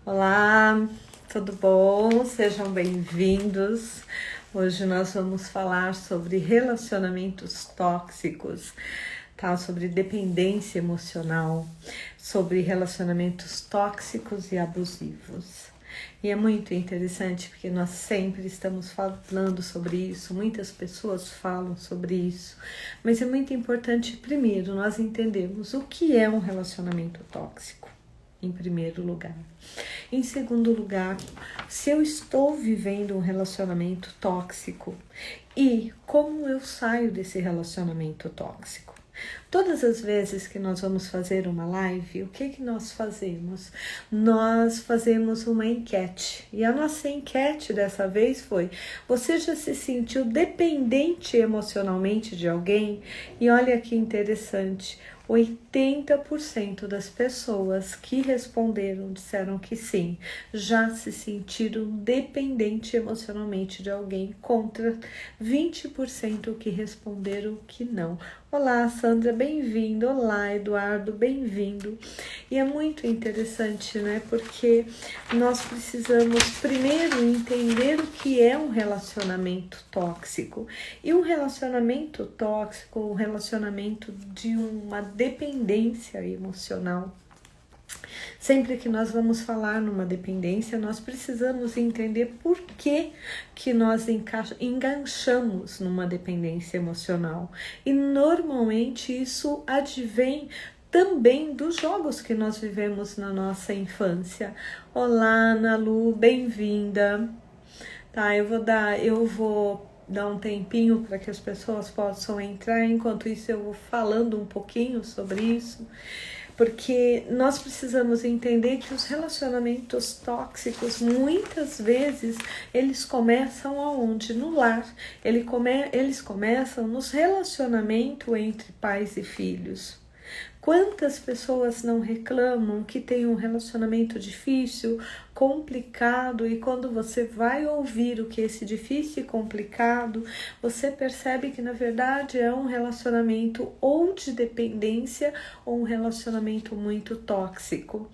Olá, tudo bom? Sejam bem-vindos. Hoje nós vamos falar sobre relacionamentos tóxicos, tá? Sobre dependência emocional, sobre relacionamentos tóxicos e abusivos. E é muito interessante porque nós sempre estamos falando sobre isso, muitas pessoas falam sobre isso, mas é muito importante primeiro nós entendermos o que é um relacionamento tóxico, em primeiro lugar. Em segundo lugar, se eu estou vivendo um relacionamento tóxico e como eu saio desse relacionamento tóxico. Todas as vezes que nós vamos fazer uma live, o que nós fazemos? Nós fazemos uma enquete. E a nossa enquete dessa vez foi: você já se sentiu dependente emocionalmente de alguém? E olha que interessante, 80% das pessoas que responderam disseram que sim, já se sentiram dependente emocionalmente de alguém, contra 20% que responderam que não. Olá, Sandra, bem-vindo. Olá, Eduardo, bem-vindo. E é muito interessante, né? Porque nós precisamos primeiro entender o que é um relacionamento tóxico. E um relacionamento tóxico, um relacionamento de uma dependência emocional. Sempre que nós vamos falar numa dependência, nós precisamos entender por que nós enganchamos numa dependência emocional. E normalmente isso advém também dos jogos que nós vivemos na nossa infância. Olá, Ana Lu, bem-vinda. Tá, eu vou dar um tempinho para que as pessoas possam entrar. Enquanto isso, eu vou falando um pouquinho sobre isso. Porque nós precisamos entender que os relacionamentos tóxicos, muitas vezes, eles começam aonde? No lar. Eles começam nos relacionamentos entre pais e filhos. Quantas pessoas não reclamam que tem um relacionamento difícil, complicado, e quando você vai ouvir o que é esse difícil e complicado, você percebe que na verdade é um relacionamento ou de dependência ou um relacionamento muito tóxico.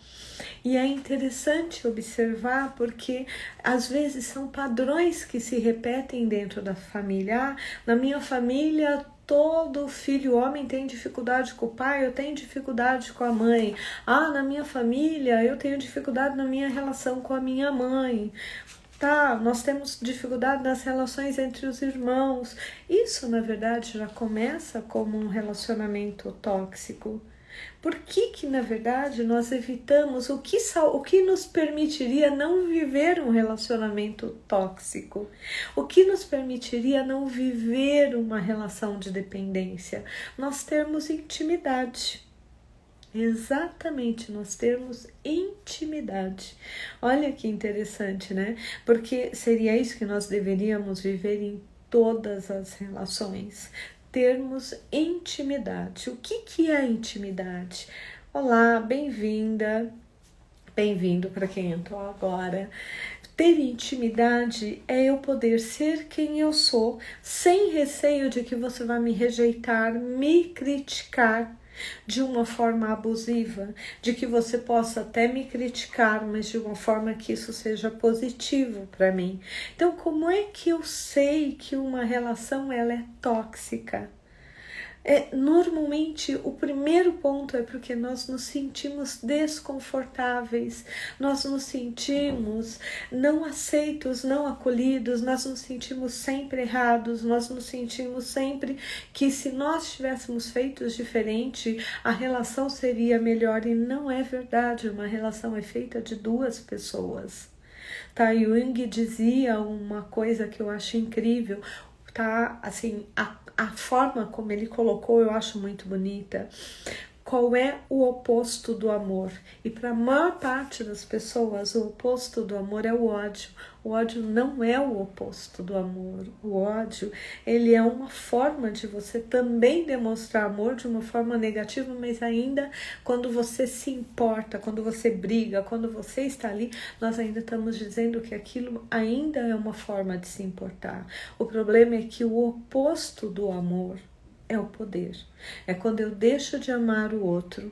E é interessante observar porque às vezes são padrões que se repetem dentro da família. Na minha família, todo filho homem tem dificuldade com o pai, eu tenho dificuldade com a mãe. Na minha família eu tenho dificuldade na minha relação com a minha mãe. Tá, nós temos dificuldade nas relações entre os irmãos. Isso, na verdade, já começa como um relacionamento tóxico. Por que na verdade, nós evitamos o que nos permitiria não viver um relacionamento tóxico? O que nos permitiria não viver uma relação de dependência? Nós termos intimidade. Exatamente, nós termos intimidade. Olha que interessante, né? Porque seria isso que nós deveríamos viver em todas as relações. Termos intimidade. O que é intimidade? Olá, bem-vinda, bem-vindo para quem entrou agora. Ter intimidade é eu poder ser quem eu sou, sem receio de que você vai me rejeitar, me criticar de uma forma abusiva, de que você possa até me criticar, mas de uma forma que isso seja positivo para mim. Então, como é que eu sei que uma relação ela é tóxica? Normalmente o primeiro ponto é porque nós nos sentimos desconfortáveis, nós nos sentimos não aceitos, não acolhidos, nós nos sentimos sempre errados, nós nos sentimos sempre que se nós tivéssemos feito diferente, a relação seria melhor, e não é verdade. Uma relação é feita de duas pessoas. Tá, Jung dizia uma coisa que eu acho incrível, tá? Assim, a forma como ele colocou eu acho muito bonita. Qual é o oposto do amor? E para a maior parte das pessoas, o oposto do amor é o ódio. O ódio não é o oposto do amor. O ódio, ele é uma forma de você também demonstrar amor de uma forma negativa, mas ainda quando você se importa, quando você briga, quando você está ali, nós ainda estamos dizendo que aquilo ainda é uma forma de se importar. O problema é que o oposto do amor é o poder. É quando eu deixo de amar o outro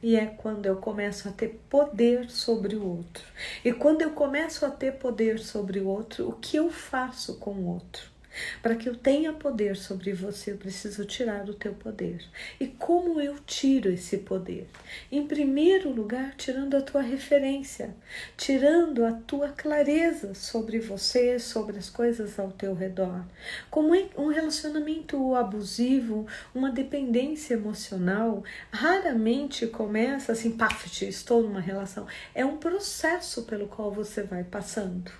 E é quando eu começo a ter poder sobre o outro. E quando eu começo a ter poder sobre o outro, o que eu faço com o outro? Para que eu tenha poder sobre você, eu preciso tirar o teu poder. E como eu tiro esse poder? Em primeiro lugar, tirando a tua referência, tirando a tua clareza sobre você, sobre as coisas ao teu redor. Como é um relacionamento abusivo, uma dependência emocional, raramente começa assim, paf, estou numa relação. É um processo pelo qual você vai passando.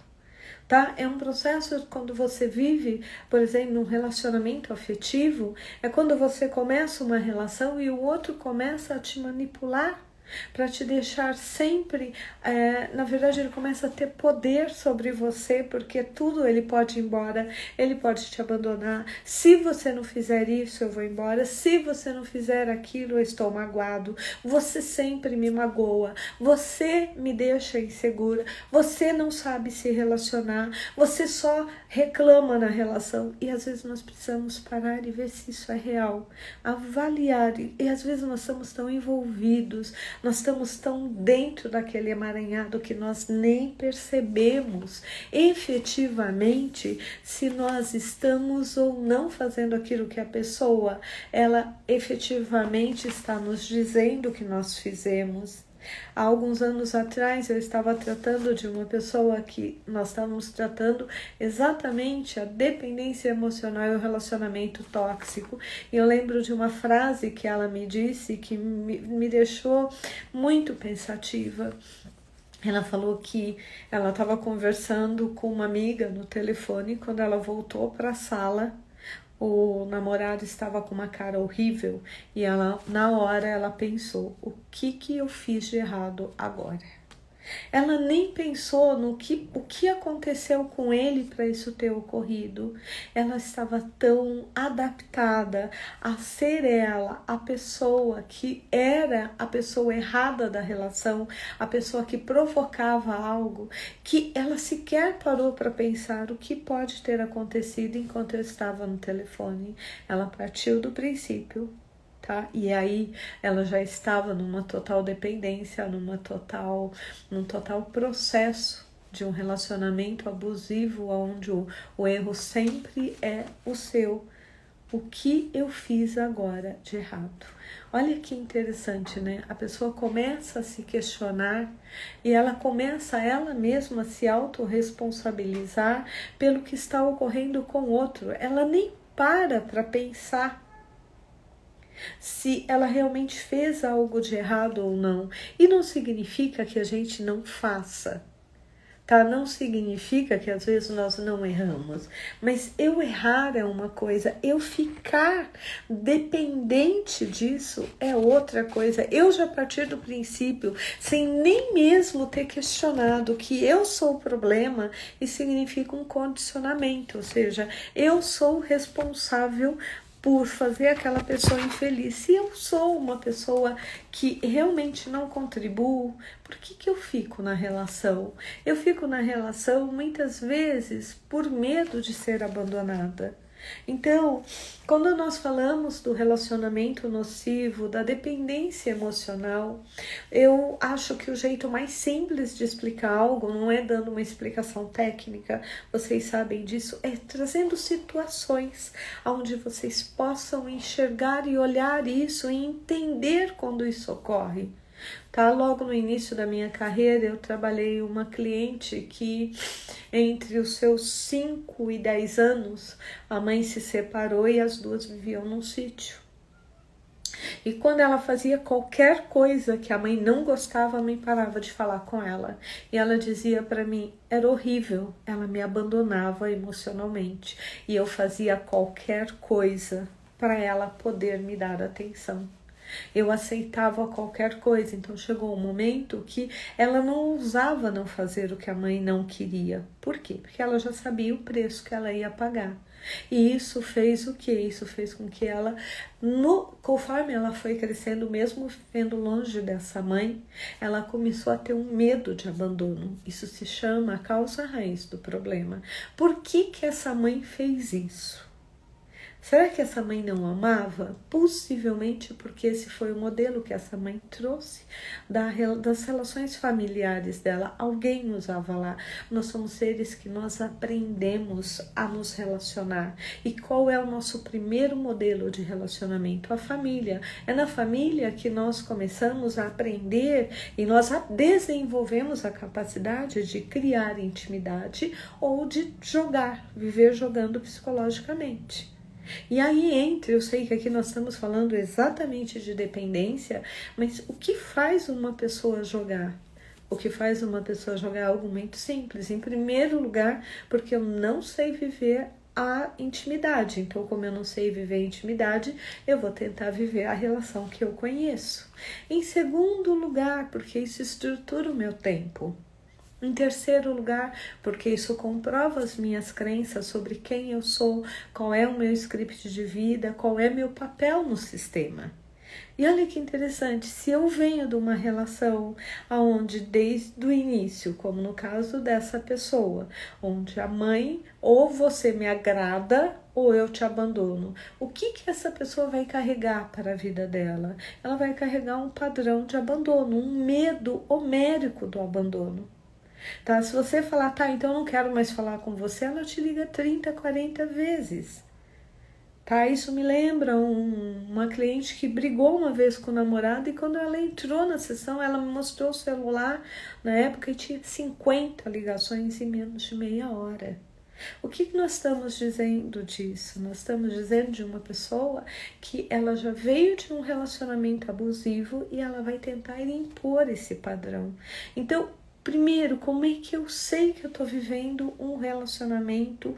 Tá? É um processo quando você vive, por exemplo, num relacionamento afetivo, é quando você começa uma relação e o outro começa a te manipular para te deixar sempre, na verdade ele começa a ter poder sobre você, porque tudo ele pode ir embora, ele pode te abandonar, se você não fizer isso eu vou embora, se você não fizer aquilo eu estou magoado, você sempre me magoa, você me deixa insegura, você não sabe se relacionar, você só reclama na relação, e às vezes nós precisamos parar e ver se isso é real, avaliar, e às vezes nós estamos tão envolvidos, nós estamos tão dentro daquele emaranhado que nós nem percebemos efetivamente se nós estamos ou não fazendo aquilo que a pessoa, ela efetivamente está nos dizendo que nós fizemos. Há alguns anos atrás eu estava tratando de uma pessoa que nós estávamos tratando exatamente a dependência emocional e o relacionamento tóxico. E eu lembro de uma frase que ela me disse que me deixou muito pensativa. Ela falou que ela estava conversando com uma amiga no telefone, quando ela voltou para a sala, o namorado estava com uma cara horrível e ela, na hora ela pensou, o que eu fiz de errado agora? Ela nem pensou no o que aconteceu com ele para isso ter ocorrido. Ela estava tão adaptada a ser ela, a pessoa que era a pessoa errada da relação, a pessoa que provocava algo, que ela sequer parou para pensar o que pode ter acontecido enquanto eu estava no telefone. Ela partiu do princípio. Tá? E aí ela já estava numa total dependência, num total processo de um relacionamento abusivo, onde o erro sempre é o seu. O que eu fiz agora de errado? Olha que interessante, né? A pessoa começa a se questionar e ela começa ela mesma a se autorresponsabilizar pelo que está ocorrendo com o outro. Ela nem para pensar se ela realmente fez algo de errado ou não. E não significa que a gente não faça, tá? Não significa que às vezes nós não erramos. Mas eu errar é uma coisa, eu ficar dependente disso é outra coisa. Eu já parti do princípio, sem nem mesmo ter questionado que eu sou o problema, e significa um condicionamento, ou seja, eu sou responsável por fazer aquela pessoa infeliz. Se eu sou uma pessoa que realmente não contribuo, por que eu fico na relação? Eu fico na relação muitas vezes por medo de ser abandonada. Então, quando nós falamos do relacionamento nocivo, da dependência emocional, eu acho que o jeito mais simples de explicar algo não é dando uma explicação técnica, vocês sabem disso, é trazendo situações onde vocês possam enxergar e olhar isso e entender quando isso ocorre. Tá? Logo no início da minha carreira, eu trabalhei uma cliente que entre os seus 5 e 10 anos, a mãe se separou e as duas viviam num sítio. E quando ela fazia qualquer coisa que a mãe não gostava, a mãe parava de falar com ela. E ela dizia para mim, era horrível, ela me abandonava emocionalmente. E eu fazia qualquer coisa para ela poder me dar atenção. Eu aceitava qualquer coisa, então chegou um momento que ela não ousava não fazer o que a mãe não queria. Por quê? Porque ela já sabia o preço que ela ia pagar. E isso fez o quê? Isso fez com que ela, conforme ela foi crescendo, mesmo vivendo longe dessa mãe, ela começou a ter um medo de abandono. Isso se chama a causa raiz do problema. Por que essa mãe fez isso? Será que essa mãe não amava? Possivelmente porque esse foi o modelo que essa mãe trouxe das relações familiares dela. Alguém usava lá. Nós somos seres que nós aprendemos a nos relacionar. E qual é o nosso primeiro modelo de relacionamento? A família. É na família que nós começamos a aprender e nós desenvolvemos a capacidade de criar intimidade ou de jogar, viver jogando psicologicamente. E aí eu sei que aqui nós estamos falando exatamente de dependência, mas o que faz uma pessoa jogar? O que faz uma pessoa jogar é algo muito simples. Em primeiro lugar, porque eu não sei viver a intimidade. Então, como eu não sei viver a intimidade, eu vou tentar viver a relação que eu conheço. Em segundo lugar, porque isso estrutura o meu tempo. Em terceiro lugar, porque isso comprova as minhas crenças sobre quem eu sou, qual é o meu script de vida, qual é meu papel no sistema. E olha que interessante, se eu venho de uma relação onde desde o início, como no caso dessa pessoa, onde a mãe ou você me agrada ou eu te abandono, o que essa pessoa vai carregar para a vida dela? Ela vai carregar um padrão de abandono, um medo homérico do abandono. Tá? Se você falar, tá, então eu não quero mais falar com você, ela te liga 30, 40 vezes. Tá? Isso me lembra uma cliente que brigou uma vez com o namorado e quando ela entrou na sessão, ela me mostrou o celular na época e tinha 50 ligações em menos de meia hora. O que nós estamos dizendo disso? Nós estamos dizendo de uma pessoa que ela já veio de um relacionamento abusivo e ela vai tentar impor esse padrão. Então, primeiro, como é que eu sei que eu estou vivendo um relacionamento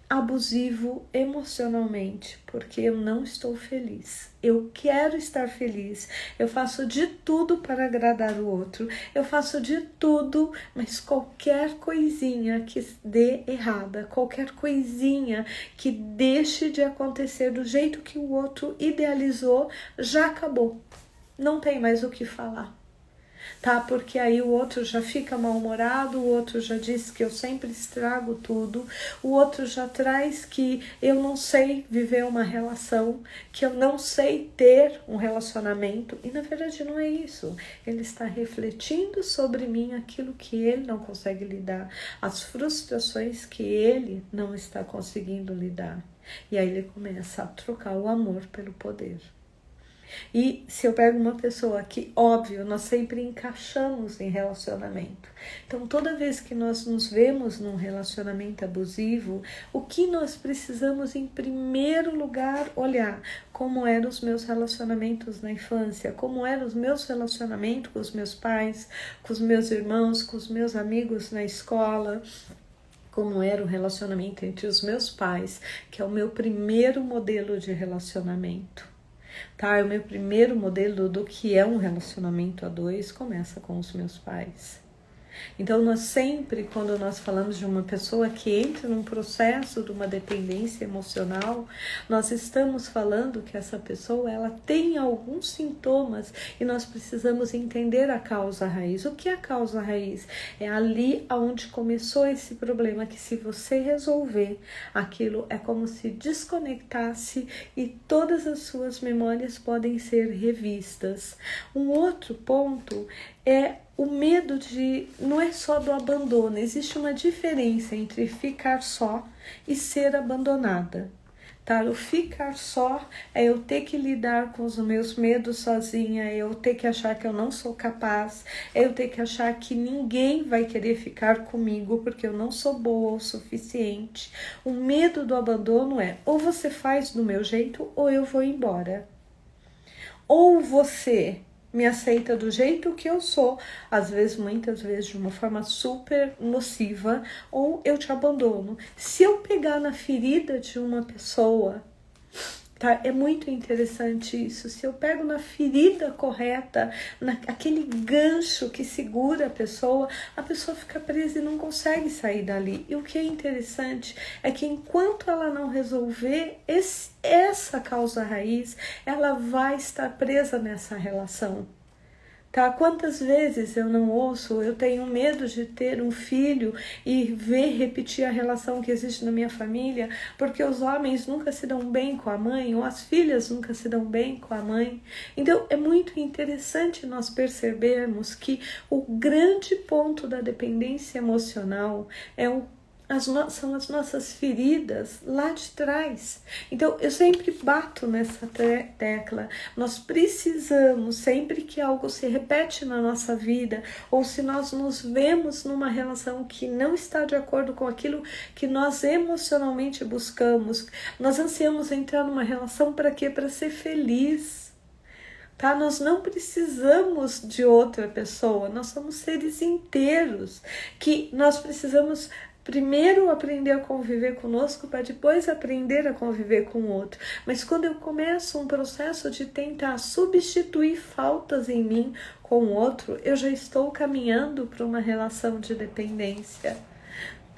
abusivo emocionalmente? Porque eu não estou feliz. Eu quero estar feliz. Eu faço de tudo para agradar o outro. Eu faço de tudo, mas qualquer coisinha que dê errada, qualquer coisinha que deixe de acontecer do jeito que o outro idealizou, já acabou. Não tem mais o que falar. Tá? Porque aí o outro já fica mal-humorado, o outro já diz que eu sempre estrago tudo, o outro já traz que eu não sei viver uma relação, que eu não sei ter um relacionamento, e na verdade não é isso. Ele está refletindo sobre mim aquilo que ele não consegue lidar, as frustrações que ele não está conseguindo lidar. E aí ele começa a trocar o amor pelo poder. E se eu pego uma pessoa que, óbvio, nós sempre encaixamos em relacionamento. Então, toda vez que nós nos vemos num relacionamento abusivo, o que nós precisamos, em primeiro lugar, olhar como eram os meus relacionamentos na infância, como eram os meus relacionamentos com os meus pais, com os meus irmãos, com os meus amigos na escola, como era o relacionamento entre os meus pais, que é o meu primeiro modelo de relacionamento. Tá? O meu primeiro modelo do que é um relacionamento a dois começa com os meus pais. Então, nós sempre, quando nós falamos de uma pessoa que entra num processo de uma dependência emocional, nós estamos falando que essa pessoa ela tem alguns sintomas e nós precisamos entender a causa raiz. O que é a causa raiz? É ali onde começou esse problema, que se você resolver, aquilo é como se desconectasse e todas as suas memórias podem ser revistas. Um outro ponto é o medo não é só do abandono, existe uma diferença entre ficar só e ser abandonada. Tá? O ficar só é eu ter que lidar com os meus medos sozinha, é eu ter que achar que eu não sou capaz, é eu ter que achar que ninguém vai querer ficar comigo porque eu não sou boa o suficiente. O medo do abandono é ou você faz do meu jeito ou eu vou embora. Ou você me aceita do jeito que eu sou, às vezes, muitas vezes, de uma forma super nociva, ou eu te abandono. Se eu pegar na ferida de uma pessoa, tá? É muito interessante isso. Se eu pego na ferida correta, naquele gancho que segura a pessoa fica presa e não consegue sair dali. E o que é interessante é que enquanto ela não resolver essa causa raiz, ela vai estar presa nessa relação. Tá? Quantas vezes eu não ouço, eu tenho medo de ter um filho e ver repetir a relação que existe na minha família, porque os homens nunca se dão bem com a mãe, ou as filhas nunca se dão bem com a mãe. Então, é muito interessante nós percebermos que o grande ponto da dependência emocional são as nossas feridas lá de trás. Então, eu sempre bato nessa tecla. Nós precisamos, sempre que algo se repete na nossa vida, ou se nós nos vemos numa relação que não está de acordo com aquilo que nós emocionalmente buscamos, nós ansiamos entrar numa relação para quê? Para ser feliz. Tá? Nós não precisamos de outra pessoa, nós somos seres inteiros, que nós precisamos primeiro aprender a conviver conosco para depois aprender a conviver com o outro. Mas quando eu começo um processo de tentar substituir faltas em mim com o outro, eu já estou caminhando para uma relação de dependência.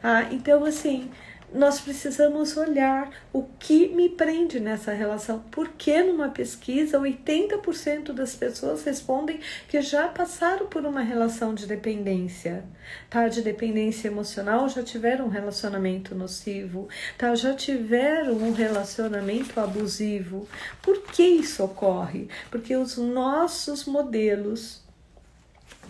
Tá? Então, assim, nós precisamos olhar o que me prende nessa relação. Porque numa pesquisa, 80% das pessoas respondem que já passaram por uma relação de dependência, tá? De dependência emocional, já tiveram um relacionamento nocivo, tá? Já tiveram um relacionamento abusivo. Por que isso ocorre? Porque os nossos modelos,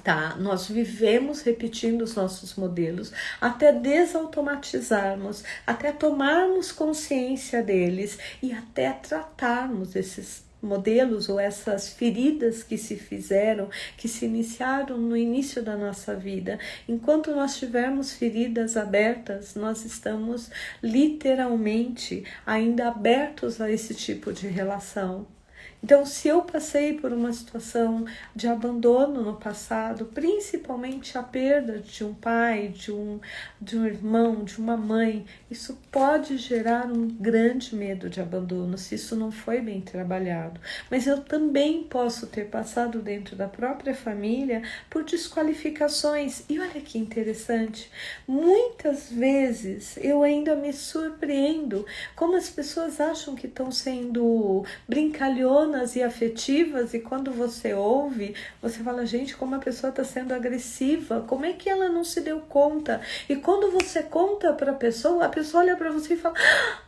tá? Nós vivemos repetindo os nossos modelos até desautomatizarmos, até tomarmos consciência deles e até tratarmos esses modelos ou essas feridas que se fizeram, que se iniciaram no início da nossa vida. Enquanto nós tivermos feridas abertas, nós estamos literalmente ainda abertos a esse tipo de relação. Então, se eu passei por uma situação de abandono no passado, principalmente a perda de um pai, de um irmão, de uma mãe, isso pode gerar um grande medo de abandono, se isso não foi bem trabalhado. Mas eu também posso ter passado dentro da própria família por desqualificações. E olha que interessante, muitas vezes eu ainda me surpreendo como as pessoas acham que estão sendo brincalhonas e afetivas, e quando você ouve, você fala, gente, como a pessoa está sendo agressiva, como é que ela não se deu conta? E quando você conta para a pessoa olha para você e fala,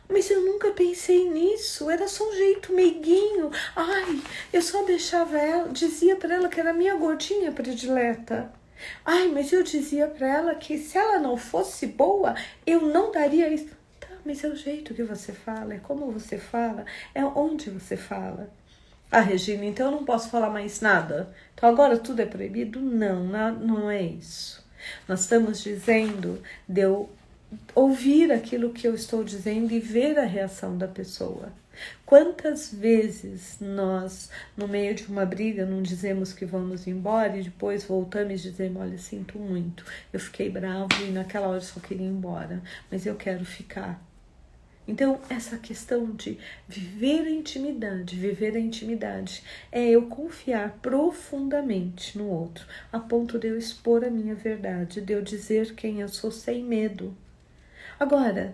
mas eu nunca pensei nisso, era só um jeito meiguinho, ai, eu só deixava ela, dizia para ela que era minha gordinha predileta. Ai, mas eu dizia para ela que se ela não fosse boa, eu não daria isso. Tá, mas é o jeito que você fala, é como você fala, é onde você fala. Ah, Regina, então eu não posso falar mais nada? Então agora tudo é proibido? Não, não é isso. Nós estamos dizendo de eu ouvir aquilo que eu estou dizendo e ver a reação da pessoa. Quantas vezes nós, no meio de uma briga, não dizemos que vamos embora e depois voltamos e dizemos, olha, sinto muito, eu fiquei bravo e naquela hora eu só queria ir embora, mas eu quero ficar. Então, essa questão de viver a intimidade é eu confiar profundamente no outro, a ponto de eu expor a minha verdade, de eu dizer quem eu sou sem medo. Agora,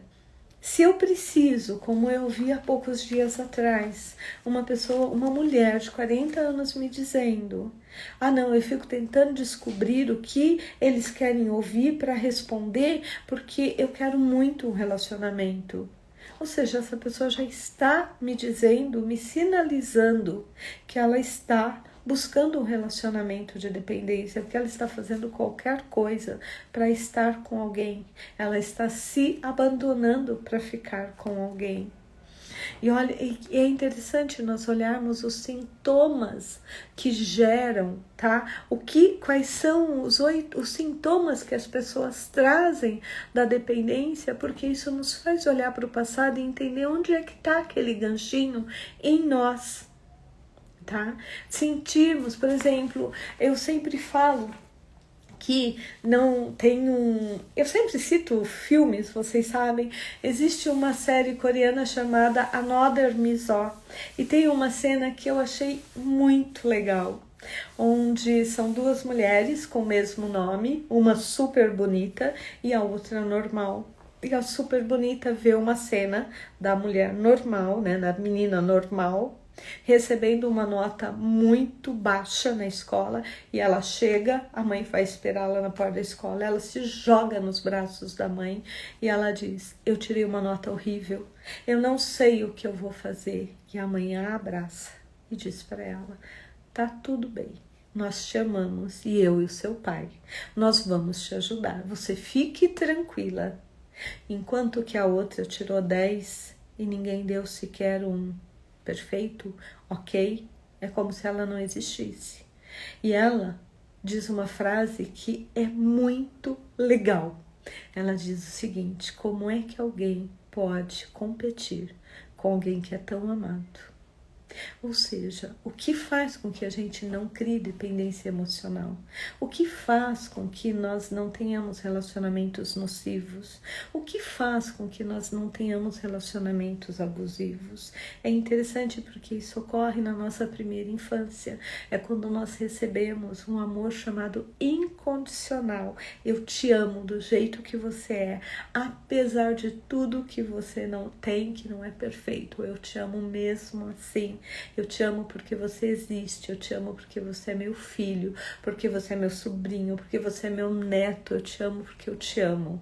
se eu preciso, como eu vi há poucos dias atrás, uma mulher de 40 anos me dizendo, não, eu fico tentando descobrir o que eles querem ouvir para responder, porque eu quero muito um relacionamento. Ou seja, essa pessoa já está me dizendo, me sinalizando que ela está buscando um relacionamento de dependência, porque ela está fazendo qualquer coisa para estar com alguém. Ela está se abandonando para ficar com alguém. E olha, é interessante nós olharmos os sintomas que geram, tá? Quais são os sintomas que as pessoas trazem da dependência, porque isso nos faz olhar para o passado e entender onde é que está aquele ganchinho em nós, tá? Sentirmos, por exemplo, eu sempre falo que não tem eu sempre cito filmes, vocês sabem, existe uma série coreana chamada Another Miso, e tem uma cena que eu achei muito legal, onde são duas mulheres com o mesmo nome, uma super bonita e a outra normal. E a super bonita vê uma cena da mulher normal, né, da menina normal, recebendo uma nota muito baixa na escola, e ela chega, a mãe vai esperá-la na porta da escola, ela se joga nos braços da mãe e ela diz: eu tirei uma nota horrível, eu não sei o que eu vou fazer. E a mãe a abraça e diz para ela: tá tudo bem, nós te amamos, e eu e o seu pai, nós vamos te ajudar, você fique tranquila. Enquanto que a outra tirou 10 e ninguém deu sequer um perfeito, ok, é como se ela não existisse. E ela diz uma frase que é muito legal. Ela diz o seguinte: como é que alguém pode competir com alguém que é tão amado? Ou seja, o que faz com que a gente não crie dependência emocional? O que faz com que nós não tenhamos relacionamentos nocivos? O que faz com que nós não tenhamos relacionamentos abusivos? É interessante porque isso ocorre na nossa primeira infância. É quando nós recebemos um amor chamado incondicional. Eu te amo do jeito que você é, apesar de tudo que você não tem, que não é perfeito. Eu te amo mesmo assim. Eu te amo porque você existe, eu te amo porque você é meu filho, porque você é meu sobrinho, porque você é meu neto, eu te amo porque eu te amo.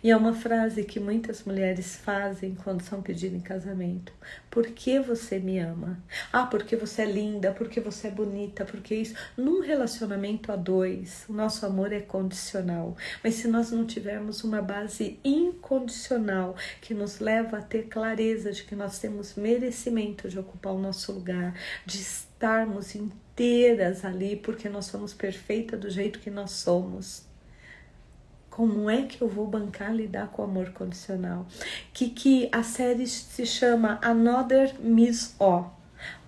E é uma frase que muitas mulheres fazem quando são pedidas em casamento. Por que você me ama? Ah, porque você é linda, porque você é bonita, porque isso. Num relacionamento a dois, o nosso amor é condicional. Mas se nós não tivermos uma base incondicional que nos leva a ter clareza de que nós temos merecimento de ocupar o nosso lugar, de estarmos inteiras ali, porque nós somos perfeitas do jeito que nós somos, como é que eu vou bancar lidar com o amor condicional? Que a série se chama Another Miss O.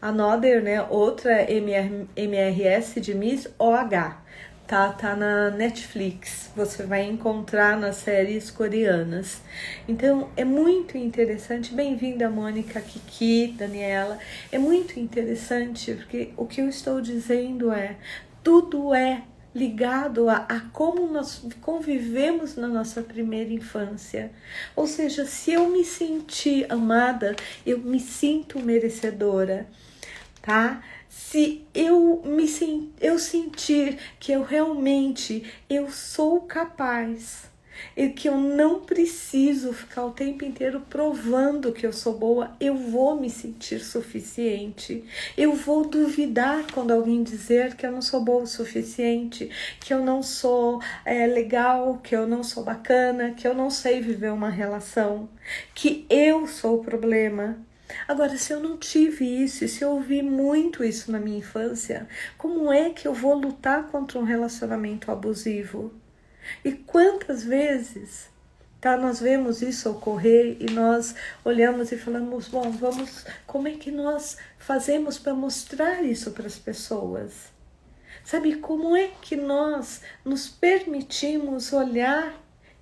Another, né? Outra MRS de Miss OH. Tá na Netflix. Você vai encontrar nas séries coreanas. Então, é muito interessante. Bem-vinda, Mônica, Kiki, Daniela. É muito interessante porque o que eu estou dizendo é: tudo é ligado a como nós convivemos na nossa primeira infância. Ou seja, se eu me sentir amada, eu me sinto merecedora, tá? Se eu sentir que eu sou capaz, e que eu não preciso ficar o tempo inteiro provando que eu sou boa, eu vou me sentir suficiente. Eu vou duvidar quando alguém dizer que eu não sou boa o suficiente, que eu não sou legal, que eu não sou bacana, que eu não sei viver uma relação, que eu sou o problema. Agora, se eu não tive isso, e se eu ouvi muito isso na minha infância, como é que eu vou lutar contra um relacionamento abusivo? E quantas vezes, tá, nós vemos isso ocorrer e nós olhamos e falamos: bom, como é que nós fazemos para mostrar isso para as pessoas? Sabe, como é que nós nos permitimos olhar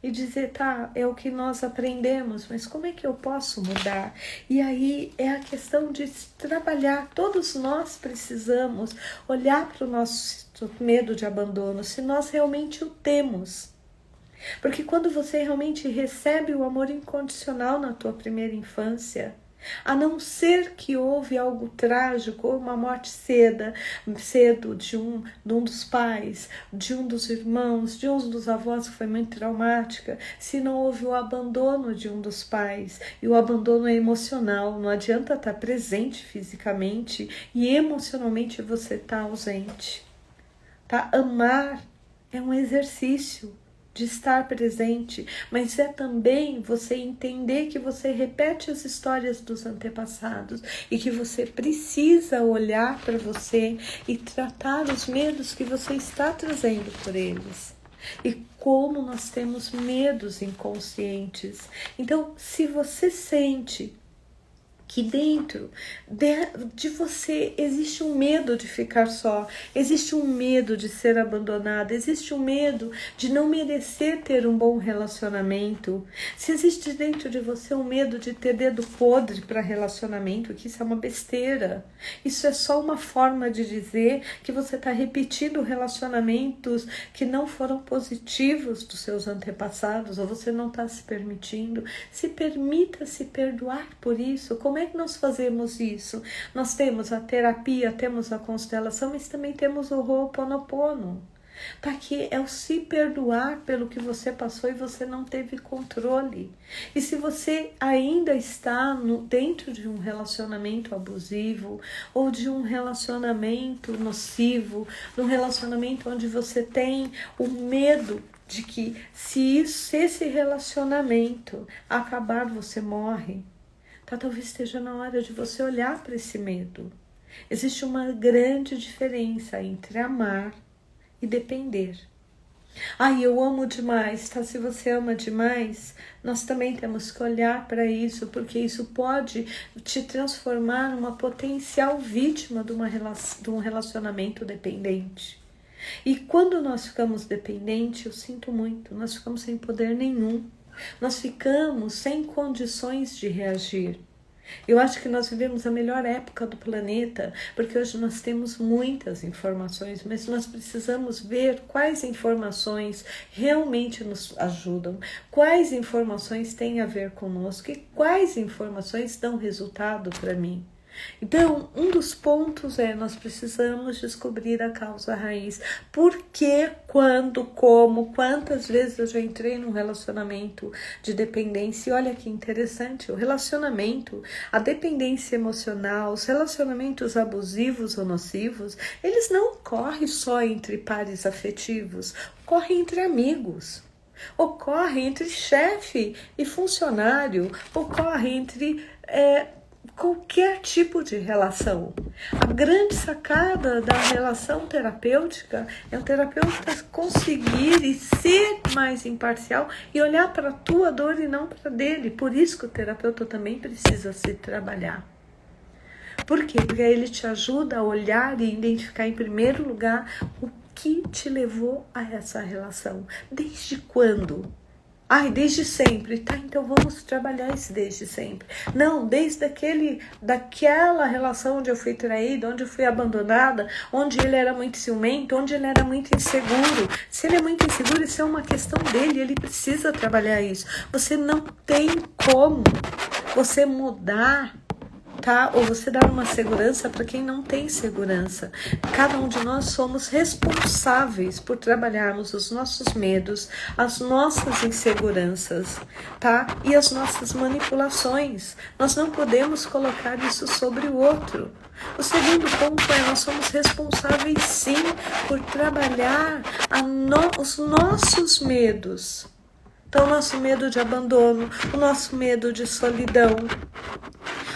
e dizer: tá, é o que nós aprendemos, mas como é que eu posso mudar? E aí é a questão de trabalhar. Todos nós precisamos olhar para o nosso medo de abandono, se nós realmente o temos. Porque quando você realmente recebe o amor incondicional na tua primeira infância, a não ser que houve algo trágico, ou uma morte cedo de um dos pais, de um dos irmãos, de um dos avós, que foi muito traumática, se não houve o abandono de um dos pais, e o abandono é emocional, não adianta estar presente fisicamente e emocionalmente você está ausente. Tá? Amar é um exercício de estar presente, mas é também você entender que você repete as histórias dos antepassados e que você precisa olhar para você e tratar os medos que você está trazendo por eles. E como nós temos medos inconscientes. Então, se você sente que dentro de você existe um medo de ficar só, existe um medo de ser abandonada, existe um medo de não merecer ter um bom relacionamento, se existe dentro de você um medo de ter dedo podre para relacionamento, que isso é uma besteira, isso é só uma forma de dizer que você está repetindo relacionamentos que não foram positivos dos seus antepassados, ou você não está se permitindo. Se permita se perdoar por isso. Como é que nós fazemos isso? Nós temos a terapia, temos a constelação, mas também temos o Ho'oponopono. Tá, que é o se perdoar pelo que você passou e você não teve controle. E se você ainda está dentro de um relacionamento abusivo ou de um relacionamento nocivo, de um relacionamento onde você tem o medo de que se esse relacionamento acabar, você morre, tá, talvez esteja na hora de você olhar para esse medo. Existe uma grande diferença entre amar e depender. Ai, eu amo demais, tá? Se você ama demais, nós também temos que olhar para isso, porque isso pode te transformar numa potencial vítima de um relacionamento dependente. E quando nós ficamos dependentes, eu sinto muito, nós ficamos sem poder nenhum. Nós ficamos sem condições de reagir. Eu acho que nós vivemos a melhor época do planeta, porque hoje nós temos muitas informações, mas nós precisamos ver quais informações realmente nos ajudam, quais informações têm a ver conosco e quais informações dão resultado para mim. Então, um dos pontos é nós precisamos descobrir a causa raiz. Por que, quando, como, quantas vezes eu já entrei num relacionamento de dependência? E olha que interessante, o relacionamento, a dependência emocional, os relacionamentos abusivos ou nocivos, eles não ocorrem só entre pares afetivos, ocorrem entre amigos. Ocorre entre chefe e funcionário, ocorre entre qualquer tipo de relação. A grande sacada da relação terapêutica é o terapeuta conseguir e ser mais imparcial e olhar para a tua dor e não para a dele. Por isso que o terapeuta também precisa se trabalhar. Por quê? Porque ele te ajuda a olhar e identificar em primeiro lugar o que te levou a essa relação. Desde quando? Ai, desde sempre. Tá, então vamos trabalhar esse desde sempre. Não, desde daquela relação onde eu fui traída, onde eu fui abandonada, onde ele era muito ciumento, onde ele era muito inseguro. Se ele é muito inseguro, isso é uma questão dele, ele precisa trabalhar isso. Você não tem como você mudar, tá? Ou você dar uma segurança para quem não tem segurança. Cada um de nós somos responsáveis por trabalharmos os nossos medos, as nossas inseguranças, tá? E as nossas manipulações. Nós não podemos colocar isso sobre o outro. O segundo ponto é nós somos responsáveis sim por trabalhar os nossos medos. Então, o nosso medo de abandono, o nosso medo de solidão,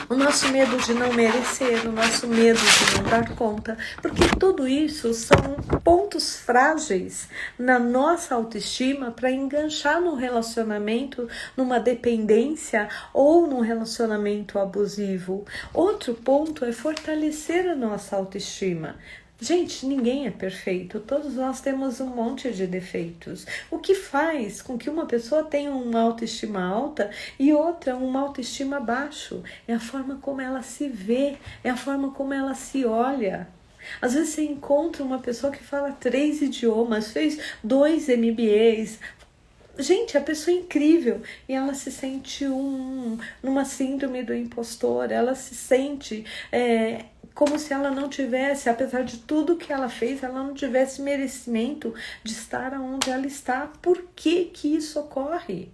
o nosso medo de não merecer, o nosso medo de não dar conta, porque tudo isso são pontos frágeis na nossa autoestima para enganchar num relacionamento, numa dependência ou num relacionamento abusivo. Outro ponto é fortalecer a nossa autoestima. Gente, ninguém é perfeito, todos nós temos um monte de defeitos. O que faz com que uma pessoa tenha uma autoestima alta e outra uma autoestima baixa? É a forma como ela se vê, é a forma como ela se olha. Às vezes você encontra uma pessoa que fala 3 idiomas, fez 2 MBAs. Gente, a pessoa é incrível e ela se sente numa síndrome do impostor, ela se sente como se ela não tivesse, apesar de tudo que ela fez, ela não tivesse merecimento de estar onde ela está. Por que que isso ocorre?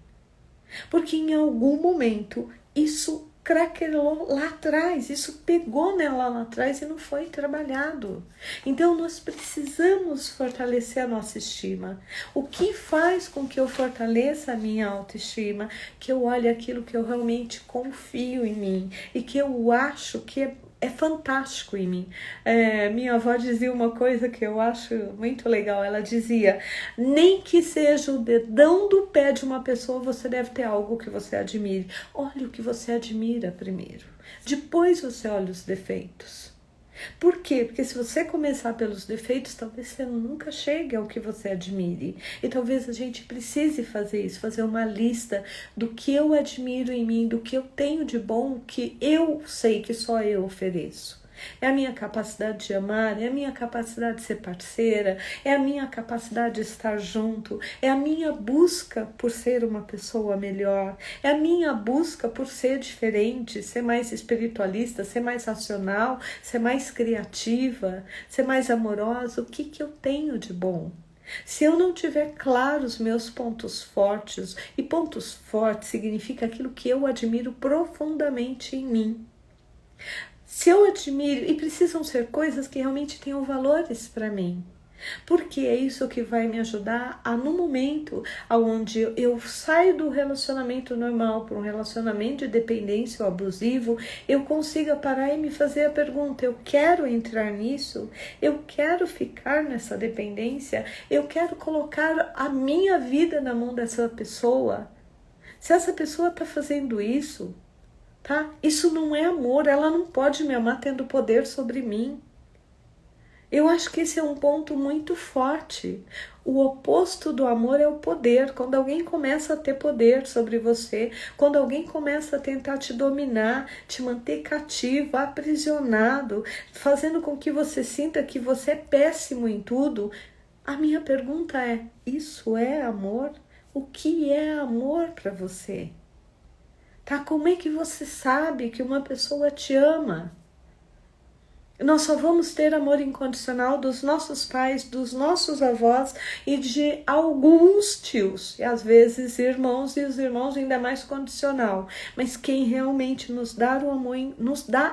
Porque em algum momento isso craquelou lá atrás, isso pegou nela lá atrás e não foi trabalhado. Então nós precisamos fortalecer a nossa estima. O que faz com que eu fortaleça a minha autoestima? Que eu olhe aquilo que eu realmente confio em mim e que eu acho que é fantástico em mim. Minha avó dizia uma coisa que eu acho muito legal. Ela dizia, nem que seja o dedão do pé de uma pessoa, você deve ter algo que você admire. Olhe o que você admira primeiro. Depois você olha os defeitos. Por quê? Porque se você começar pelos defeitos, talvez você nunca chegue ao que você admire. E talvez a gente precise fazer isso, fazer uma lista do que eu admiro em mim, do que eu tenho de bom, que eu sei que só eu ofereço. É a minha capacidade de amar, é a minha capacidade de ser parceira, é a minha capacidade de estar junto, é a minha busca por ser uma pessoa melhor, é a minha busca por ser diferente, ser mais espiritualista, ser mais racional, ser mais criativa, ser mais amorosa. O que eu tenho de bom? Se eu não tiver claros meus pontos fortes, e pontos fortes significa aquilo que eu admiro profundamente em mim. Se eu admiro, e precisam ser coisas que realmente tenham valores para mim, porque é isso que vai me ajudar a, no momento onde eu saio do relacionamento normal para um relacionamento de dependência ou abusivo, eu consiga parar e me fazer a pergunta: eu quero entrar nisso? Eu quero ficar nessa dependência? Eu quero colocar a minha vida na mão dessa pessoa? Se essa pessoa está fazendo isso, tá? Isso não é amor, ela não pode me amar tendo poder sobre mim. Eu acho que esse é um ponto muito forte. O oposto do amor é o poder. Quando alguém começa a ter poder sobre você, quando alguém começa a tentar te dominar, te manter cativo, aprisionado, fazendo com que você sinta que você é péssimo em tudo, a minha pergunta é: isso é amor? O que é amor para você? Tá? Como é que você sabe que uma pessoa te ama? Nós só vamos ter amor incondicional dos nossos pais, dos nossos avós e de alguns tios, e às vezes irmãos, e os irmãos ainda mais condicional. Mas quem realmente nos dá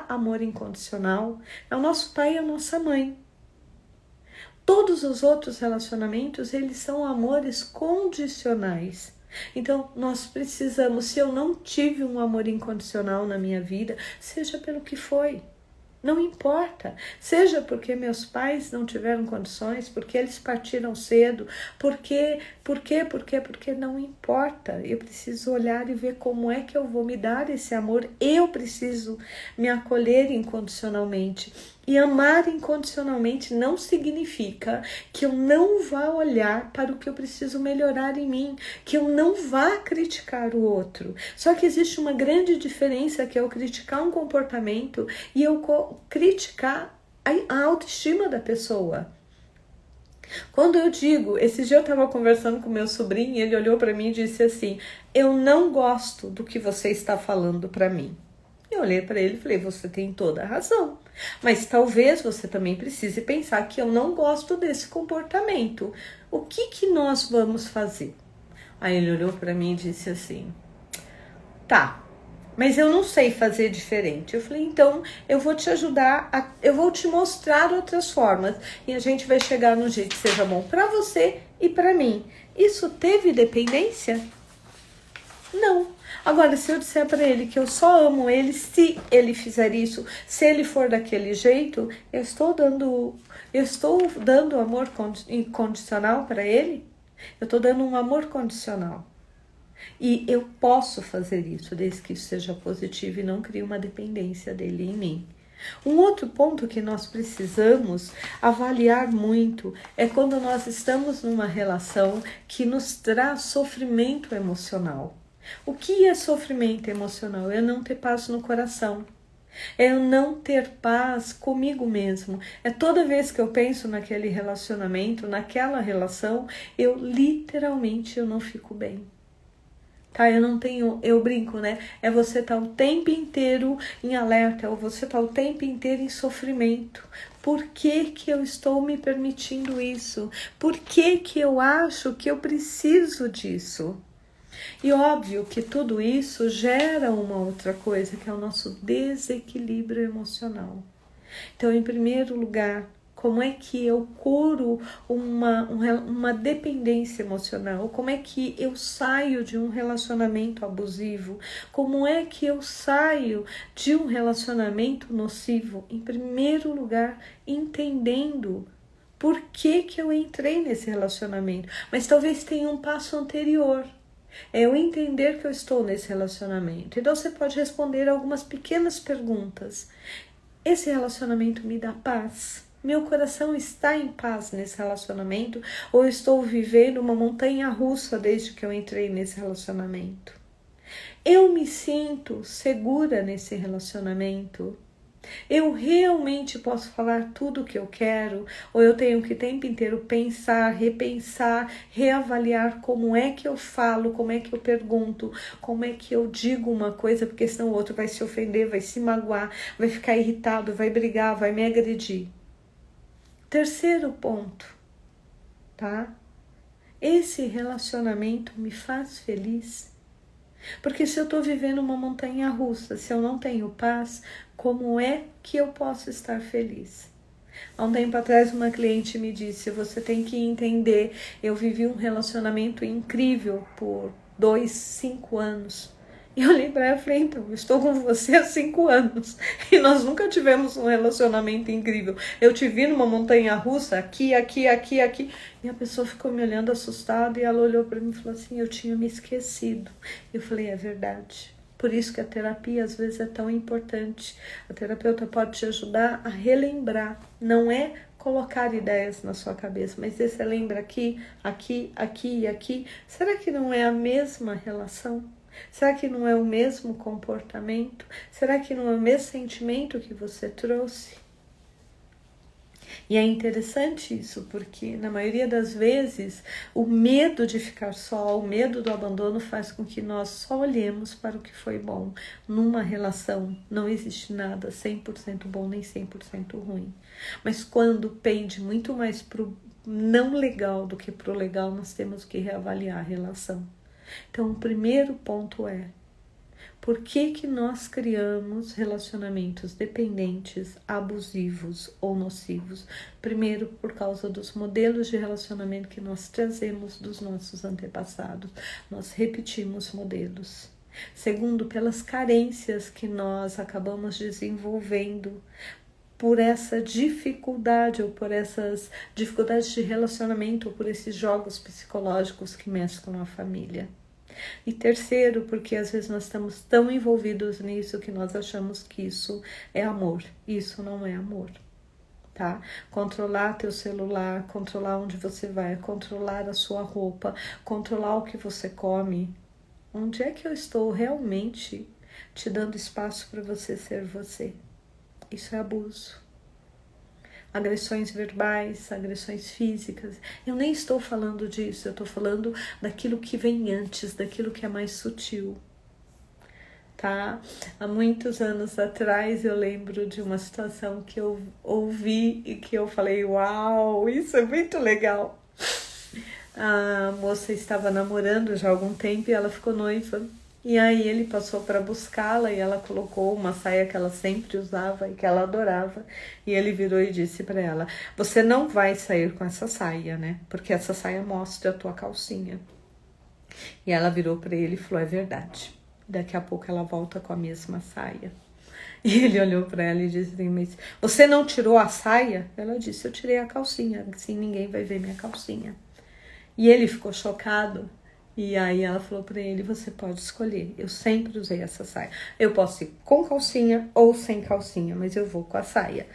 amor incondicional é o nosso pai e a nossa mãe. Todos os outros relacionamentos, eles são amores condicionais. Então, nós precisamos, se eu não tive um amor incondicional na minha vida, seja pelo que foi, não importa, seja porque meus pais não tiveram condições, porque eles partiram cedo, porque não importa. Eu preciso olhar e ver como é que eu vou me dar esse amor. Eu preciso me acolher incondicionalmente. E amar incondicionalmente não significa que eu não vá olhar para o que eu preciso melhorar em mim, que eu não vá criticar o outro. Só que existe uma grande diferença, que é eu criticar um comportamento e eu criticar a autoestima da pessoa. Quando eu digo, esse dia eu estava conversando com meu sobrinho e ele olhou para mim e disse assim: eu não gosto do que você está falando para mim. Eu olhei para ele e falei: você tem toda a razão, mas talvez você também precise pensar que eu não gosto desse comportamento. O que nós vamos fazer? Aí ele olhou para mim e disse assim: tá, mas eu não sei fazer diferente. Eu falei: então eu vou te ajudar, eu vou te mostrar outras formas e a gente vai chegar no jeito que seja bom para você e para mim. Isso teve dependência? Não. Agora, se eu disser para ele que eu só amo ele se ele fizer isso, se ele for daquele jeito, eu estou dando amor incondicional para ele? Eu estou dando um amor condicional. E eu posso fazer isso, desde que isso seja positivo e não crie uma dependência dele em mim. Um outro ponto que nós precisamos avaliar muito é quando nós estamos numa relação que nos traz sofrimento emocional. O que é sofrimento emocional? É não ter paz no coração. É eu não ter paz comigo mesmo. É toda vez que eu penso naquele relacionamento, naquela relação, eu não fico bem. Tá? Eu brinco, né? É você estar o tempo inteiro em alerta, ou você estar o tempo inteiro em sofrimento. Por que eu estou me permitindo isso? Por que eu acho que eu preciso disso? E óbvio que tudo isso gera uma outra coisa, que é o nosso desequilíbrio emocional. Então, em primeiro lugar, como é que eu curo uma dependência emocional? Como é que eu saio de um relacionamento abusivo? Como é que eu saio de um relacionamento nocivo? Em primeiro lugar, entendendo por que eu entrei nesse relacionamento. Mas talvez tenha um passo anterior. É eu entender que eu estou nesse relacionamento. Então você pode responder algumas pequenas perguntas. Esse relacionamento me dá paz? Meu coração está em paz nesse relacionamento? Ou eu estou vivendo uma montanha-russa desde que eu entrei nesse relacionamento? Eu me sinto segura nesse relacionamento? Eu realmente posso falar tudo o que eu quero? Ou eu tenho que o tempo inteiro pensar, repensar, reavaliar como é que eu falo, como é que eu pergunto, como é que eu digo uma coisa, porque senão o outro vai se ofender, vai se magoar, vai ficar irritado, vai brigar, vai me agredir. Terceiro ponto, tá? Esse relacionamento me faz feliz? Porque se eu estou vivendo uma montanha russa, se eu não tenho paz, como é que eu posso estar feliz? Há um tempo atrás, uma cliente me disse: você tem que entender, eu vivi um relacionamento incrível por 5 anos. E eu olhei para ela e falei: então, eu estou com você há 5 anos e nós nunca tivemos um relacionamento incrível. Eu te vi numa montanha russa, aqui. E a pessoa ficou me olhando assustada e ela olhou para mim e falou assim: eu tinha me esquecido. Eu falei: é verdade. Por isso que a terapia às vezes é tão importante. A terapeuta pode te ajudar a relembrar. Não é colocar ideias na sua cabeça, mas você lembra aqui. Será que não é a mesma relação? Será que não é o mesmo comportamento? Será que não é o mesmo sentimento que você trouxe? E é interessante isso, porque na maioria das vezes o medo de ficar só, o medo do abandono faz com que nós só olhemos para o que foi bom. Numa relação não existe nada 100% bom nem 100% ruim. Mas quando pende muito mais para o não legal do que para o legal, nós temos que reavaliar a relação. Então, o primeiro ponto é: por que nós criamos relacionamentos dependentes, abusivos ou nocivos? Primeiro, por causa dos modelos de relacionamento que nós trazemos dos nossos antepassados. Nós repetimos modelos. Segundo, pelas carências que nós acabamos desenvolvendo por essa dificuldade ou por essas dificuldades de relacionamento ou por esses jogos psicológicos que mesclam a família. E terceiro, porque às vezes nós estamos tão envolvidos nisso que nós achamos que isso é amor. Isso não é amor, tá? Controlar teu celular, controlar onde você vai, controlar a sua roupa, controlar o que você come. Onde é que eu estou realmente te dando espaço para você ser você? Isso é abuso. Agressões verbais, agressões físicas. Eu nem estou falando disso, eu estou falando daquilo que vem antes, daquilo que é mais sutil, tá? Há muitos anos atrás eu lembro de uma situação que eu ouvi e que eu falei: uau, isso é muito legal. A moça estava namorando já há algum tempo e ela ficou noiva. E aí ele passou para buscá-la e ela colocou uma saia que ela sempre usava e que ela adorava. E ele virou e disse para ela: você não vai sair com essa saia, né? Porque essa saia mostra a tua calcinha. E ela virou para ele e falou: é verdade. Daqui a pouco ela volta com a mesma saia. E ele olhou para ela e disse: mas você não tirou a saia? Ela disse: eu tirei a calcinha, assim ninguém vai ver minha calcinha. E ele ficou chocado. E aí ela falou para ele: você pode escolher, eu sempre usei essa saia. Eu posso ir com calcinha ou sem calcinha, mas eu vou com a saia.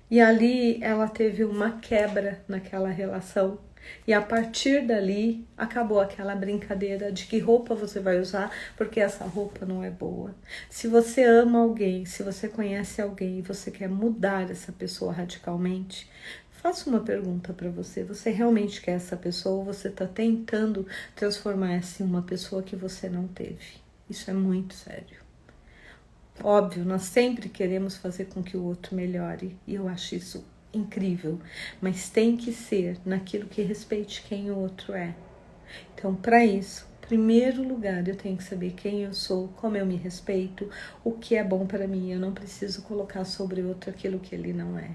E ali ela teve uma quebra naquela relação. E a partir dali acabou aquela brincadeira de que roupa você vai usar, porque essa roupa não é boa. Se você ama alguém, se você conhece alguém e você quer mudar essa pessoa radicalmente, faço uma pergunta para você: você realmente quer essa pessoa ou você está tentando transformar essa em uma pessoa que você não teve? Isso é muito sério. Óbvio, nós sempre queremos fazer com que o outro melhore e eu acho isso incrível, mas tem que ser naquilo que respeite quem o outro é. Então, para isso, em primeiro lugar, eu tenho que saber quem eu sou, como eu me respeito, o que é bom para mim. Eu não preciso colocar sobre o outro aquilo que ele não é.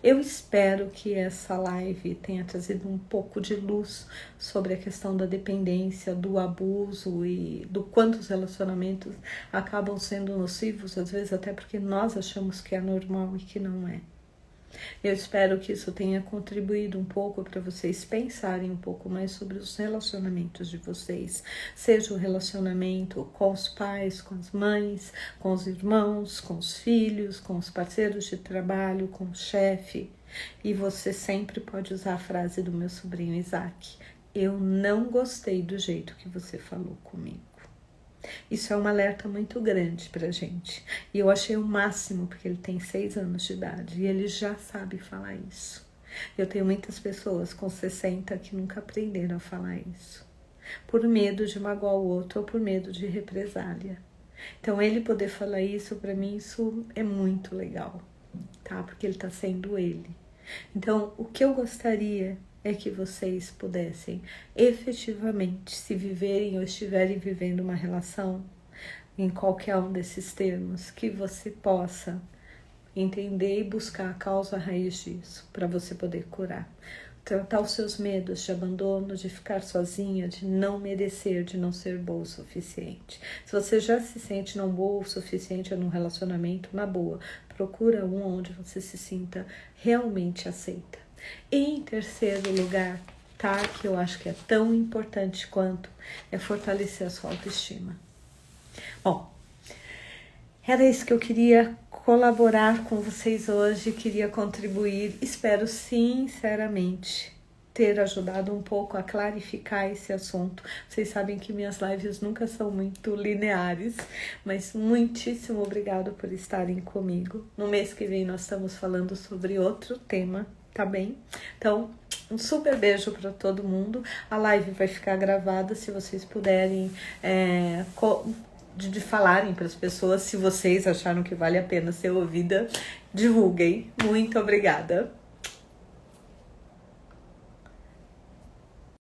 Eu espero que essa live tenha trazido um pouco de luz sobre a questão da dependência, do abuso e do quanto os relacionamentos acabam sendo nocivos, às vezes até porque nós achamos que é normal e que não é. Eu espero que isso tenha contribuído um pouco para vocês pensarem um pouco mais sobre os relacionamentos de vocês, seja o relacionamento com os pais, com as mães, com os irmãos, com os filhos, com os parceiros de trabalho, com o chefe. E você sempre pode usar a frase do meu sobrinho Isaac: eu não gostei do jeito que você falou comigo. Isso é um alerta muito grande pra gente. E eu achei o máximo, porque ele tem 6 anos de idade e ele já sabe falar isso. Eu tenho muitas pessoas com 60 que nunca aprenderam a falar isso, por medo de magoar o outro ou por medo de represália. Então, ele poder falar isso, pra mim, isso é muito legal, tá? Porque ele tá sendo ele. Então, o que eu gostaria é que vocês pudessem efetivamente, se viverem ou estiverem vivendo uma relação em qualquer um desses termos, que você possa entender e buscar a causa raiz disso, para você poder curar. Tratar os seus medos de abandono, de ficar sozinha, de não merecer, de não ser boa o suficiente. Se você já se sente não boa o suficiente num relacionamento, na boa, procura um onde você se sinta realmente aceita. E em terceiro lugar, tá, que eu acho que é tão importante quanto, é fortalecer a sua autoestima. Bom, era isso que eu queria colaborar com vocês hoje, queria contribuir. Espero sinceramente ter ajudado um pouco a clarificar esse assunto. Vocês sabem que minhas lives nunca são muito lineares, mas muitíssimo obrigado por estarem comigo. No mês que vem nós estamos falando sobre outro tema, tá bem? Então, um super beijo para todo mundo. A live vai ficar gravada, se vocês puderem de falarem para as pessoas, se vocês acharam que vale a pena ser ouvida, divulguem. Muito obrigada.